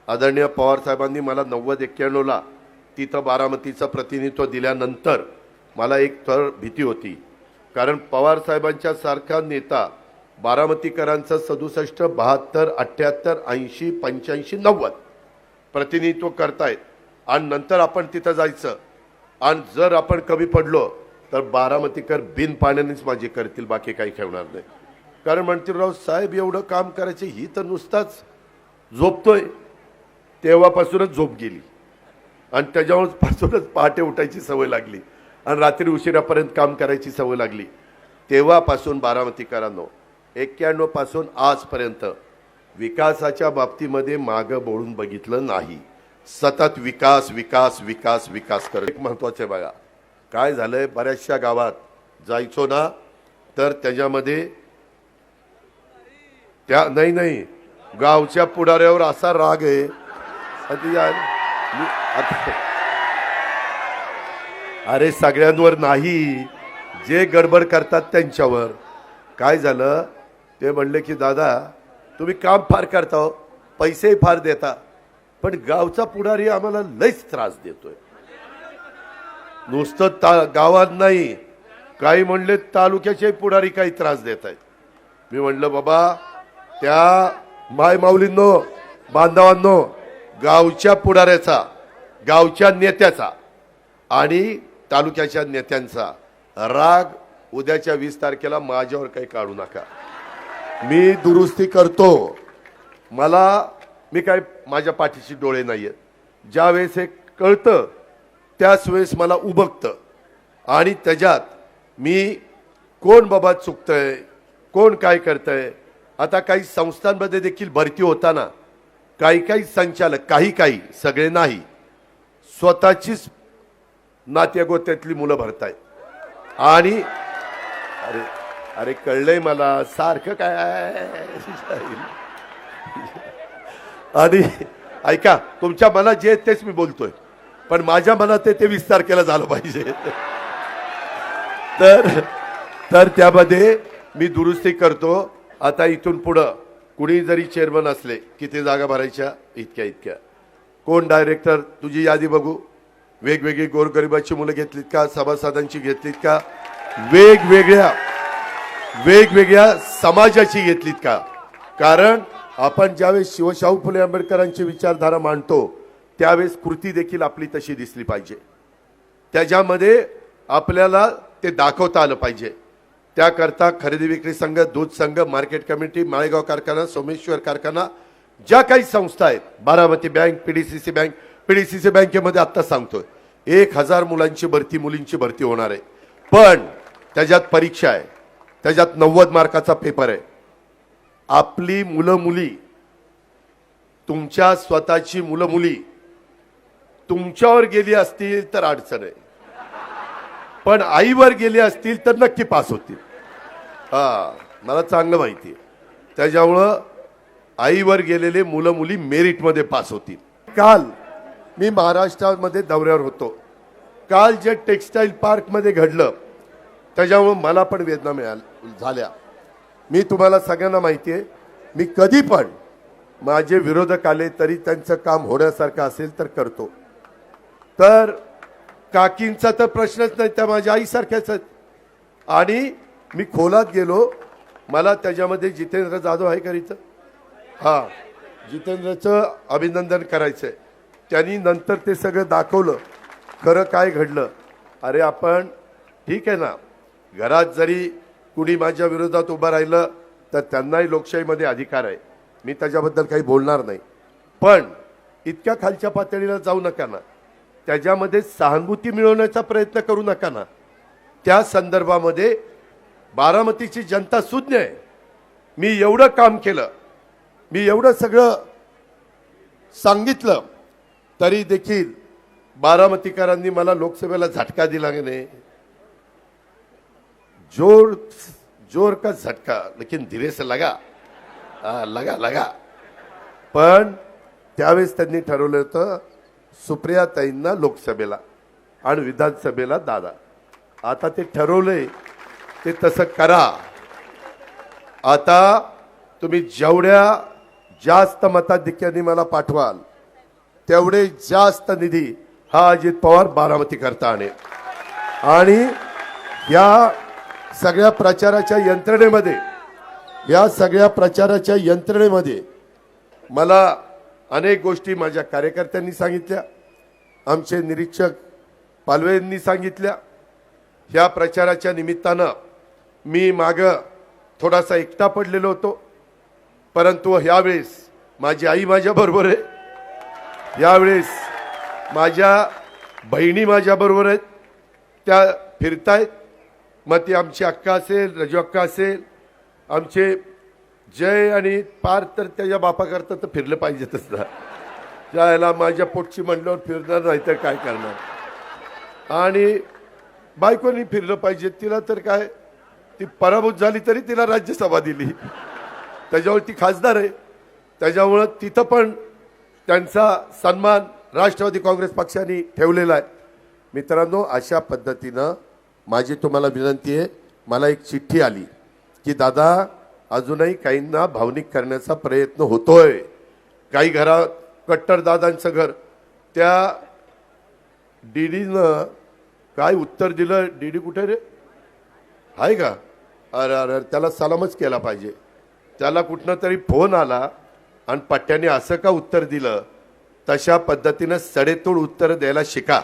आदरणीय पवार साहेबांनी मला 90-91ला तिथं बारामतीचं प्रतिनिधित्व दिल्यानंतर मला एक तर भीती होती, कारण पवार साहेबांच्या सारखा नेता बारामतीकरांचं 67, 72, 78, 80, 85, 90 प्रतिनिधित्व करतायत आणि नंतर आपण तिथं जायचं आणि जर आपण कमी पडलो तर बारामतीकर बिन पाण्यानेच माझी करतील, बाकी काही ठेवणार नाही. कारण म्हणतील राव साहेब एवढं काम करायचे, ही तर नुसताच झोपतोय. तेव्हापासूनच झोप गेली आणि त्याच्यापासूनच पहाटे उठायची सवय लागली आणि रात्री उशिरापर्यंत काम करायची सवय लागली. तेव्हापासून बारामतीकरांनो 91 पासून आजपर्यंत विकासाच्या बाबतीमध्ये मागं बोळून बघितलं नाही. सतत विकास विकास विकास विकास करत. एक महत्त्वाचं बघा काय झालंय, बऱ्याचशा गावात जायचो ना तर त्याच्यामध्ये त्या नाही गावच्या पुढाऱ्यावर असा राग आहे. अरे सगळ्यांवर नाही, जे गडबड करतात त्यांच्यावर. काय झालं ते म्हणले की दादा तुम्ही काम फार करता हो, पैसेही फार देता, पण गावचा पुढारी आम्हाला लयच त्रास देतोय. नुसतं गावात नाही, काही म्हणले तालुक्याचे पुढारी काही त्रास देत आहेत. मी म्हणलं बाबा त्या माय माऊलींनो बांधवांनो, गावच्या पुढाऱ्याचा, गावच्या नेत्याचा आणि तालुक्याच्या नेत्यांचा राग उद्याच्या 20 तारखेला माझ्यावर काही काढू नका. मी दुरुस्ती करतो. मी काय माझ्या पाठीशी डोळे नाहीयेत. ज्या वेळेस हे कळतं त्याच वेळेस मला उबगतं आणि त्याच्यात मी कोण बाबा चुकतंय, कोण काय करतंय. आता काही संस्थांमध्ये देखील भरती होताना काही संचालक, काही सगळे नाही, स्वतःचीच नात्यागोत्यातली मुलं भरतायत. आणि अरे कळलंय मला सारखं काय. आणि ऐका, तुमच्या मनात जे तेच मी बोलतोय, पण माझ्या मनात ते 20 तारखेला झालं पाहिजे. तर त्यामध्ये मी दुरुस्ती करतो. आता इथून पुढं कुणी जरी चेअरमन असले, किती जागा भरायच्या, इतक्या. कोण डायरेक्टर, तुझी यादी बघू. वेगवेगळी गोरगरिबाची मुलं घेतलीत का, सभासदांची घेतलीत का, वेगवेगळ्या समाजाची घेतलीत का. कारण आपण ज्यावेळेस शिवशाहू फुले आंबेडकरांची विचारधारा मांडतो त्यावेळेस कृती देखील आपली तशी दिसली पाहिजे. त्याच्यामध्ये आपल्याला ते दाखवता आलं पाहिजे. त्याकरता खरेदी विक्री संघ, दूध संघ, मार्केट कमिटी, माळेगाव कारखाना, सोमेश्वर कारखाना, ज्या काही संस्था आहेत, बारामती बँक, पीडीसीसी बँकेमध्ये आत्ता सांगतोय 1000 मुलांची भरती, मुलींची भरती होणार आहे. पण त्याच्यात परीक्षा आहे, त्याच्यात 90 मार्काचा पेपर आहे. आपली मुलं मुली, तुमच्या स्वतःची मुलं मुली तुमच्यावर गेली असतील तर अडचण आहे, पण आईवर गेले असतील तर नक्की पास होतील. मला चांगलं माहिती आहे. त्याच्यामुळं आईवर गेलेले मुलं मुली मेरिटमध्ये पास होतील. काल मी महाराष्ट्रामध्ये दौऱ्यावर होतो. काल जे टेक्स्टाईल पार्कमध्ये घडलं त्याच्यामुळं मला पण वेदना झाल्या. मी तुम्हाला सगळ्यांना माहिती आहे, मी कधी पण माझे विरोधक आले तरी त्यांचं काम होण्यासारखं असेल तर करतो. तर काकींचा तर प्रश्नच नाही, त्या माझ्या आईसारख्याच आहेत. आणि मी खोलात गेलो, मला त्याच्यामध्ये जितेंद्र जाधव आहे करीचं, जितेंद्रचं अभिनंदन करायचंय. त्यांनी नंतर ते सगळं दाखवलं, खरं काय घडलं. अरे आपण ठीक आहे ना, घरात जरी कुणी माझ्या विरोधात उभं राहिलं तर त्यांनाही लोकशाहीमध्ये अधिकार आहे, मी त्याच्याबद्दल काही बोलणार नाही. पण इतक्या खालच्या पातळीला जाऊ नका ना, त्याच्यामध्ये सहानुभूती मिळवण्याचा प्रयत्न करू नका ना. त्या संदर्भामध्ये बारामतीची जनता सुज्ञ आहे. मी एवढं काम केलं, मी एवढं सगळं सांगितलं, तरी देखील बारामतीकरांनी मला लोकसभेला झटका दिला की नाही. जोर का झटका, लेकिन धीरे से लगा. पण त्यावेळेस त्यांनी ठरवलं होतं सुप्रियाताईंना लोकसभेला आणि विधानसभेला दादा. आता ते ठरवलंय ते तसं करा. आता तुम्ही जेवढ्या जास्त मताधिक्यांनी मला पाठवाल तेवढे जास्त निधी हा अजित पवार बारामती करता आणेल. आणि या सगळ्या प्रचाराच्या यंत्रणेमध्ये मला अनेक गोष्टी माझ्या कार्यकर्त्यांनी सांगितल्या, आमचे निरीक्षक पालवे यांनी सांगितल्या. ह्या प्रचाराच्या निमित्तानं मी मागं थोडासा एकटा पडलेलो होतो, परंतु ह्यावेळेस माझी आई माझ्याबरोबर आहे, यावेळेस माझ्या बहिणी माझ्याबरोबर आहेत, त्या फिरतायत. मग ती आमची अक्का असेल, रजू अक्का असेल, आमचे जय आणि पार तर त्याच्या बापाकरता तर फिरलं पाहिजेतच ना. ज्याला माझ्या पोटची म्हणल्यावर फिरणार नाही तर काय करणार. आणि बायकोनी फिरलं पाहिजे, तिला तर काय, ती पराभूत झाली तरी तिला राज्यसभा दिली, त्याच्यावर ती खासदार आहे, त्याच्यामुळं तिथं पण त्यांचा सन्मान राष्ट्रवादी काँग्रेस पक्षाने ठेवलेला आहे. मित्रांनो, अशा पद्धतीनं माझी तुम्हाला विनंती आहे. मला एक चिठ्ठी आली की दादा अजूनही काहींना भावनिक करण्याचा प्रयत्न होतोय. काही घरात कट्टर दादांचं घर, त्या डीडीनं काय उत्तर दिलं, डीडी कुठे रे आहे का, अरे अरे त्याला सलामच केला पाहिजे. त्याला कुठनं तरी फोन आला आणि पट्ट्याने असं का उत्तर दिलं. तशा पद्धतीनं सडेतोड उत्तर द्यायला शिका.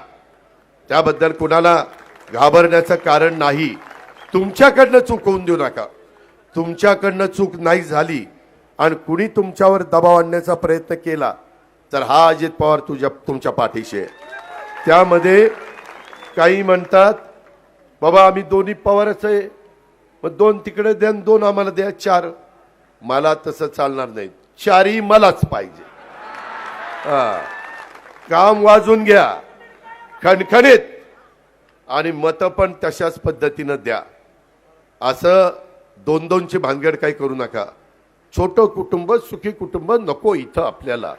त्याबद्दल कुणाला घाबरण्याचं कारण नाही. तुमच्याकडनं चूक होऊन देऊ नका. तुमच्याकडनं चूक नाही झाली आणि कुणी तुमच्यावर दबाव आणण्याचा प्रयत्न केला तर हा अजित पवार तुमच्या पाठीशी आहे. त्यामध्ये काही म्हणतात बाबा आम्ही दोन्ही पवारच आहे, मग 2 तिकडे द्या 2 आम्हाला द्या 4. मला तसं चालणार नाही, 4ही मलाच पाहिजे. काम वाजून घ्या खणखणीत आणि मतं पण तशाच पद्धतीनं द्या. असं 2-2ची भानगड काही करू नका. छोटं कुटुंब सुखी कुटुंब नको इथं. आपल्याला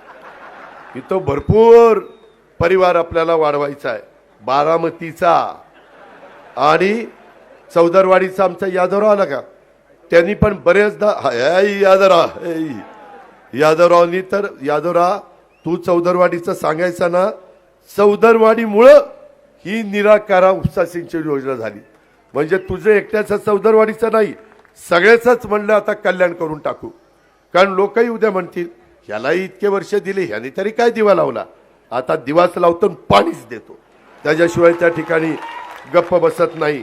इथं भरपूर परिवार आपल्याला वाढवायचा आहे. बारामतीचा आणि चौदरवाडीचा आमचा यादवराव आला का, त्यांनी पण बरेचदा यादवरावनी तर यादवराव तू चौदरवाडीचं सांगायचं ना, चौदरवाडीमुळं ही निराकारा उपसा सिंचन योजना झाली. म्हणजे तुझं एकट्याचं चौदरवाडीचं नाही, सगळ्याच म्हणलं आता कल्याण करून टाकू. कारण लोकही उद्या म्हणतील ह्यालाही इतके वर्ष दिले, ह्याने तरी काय दिवा लावला. आता दिवाच लावतो पाणीच देतो, त्याच्याशिवाय त्या ठिकाणी गप्प बसत नाही.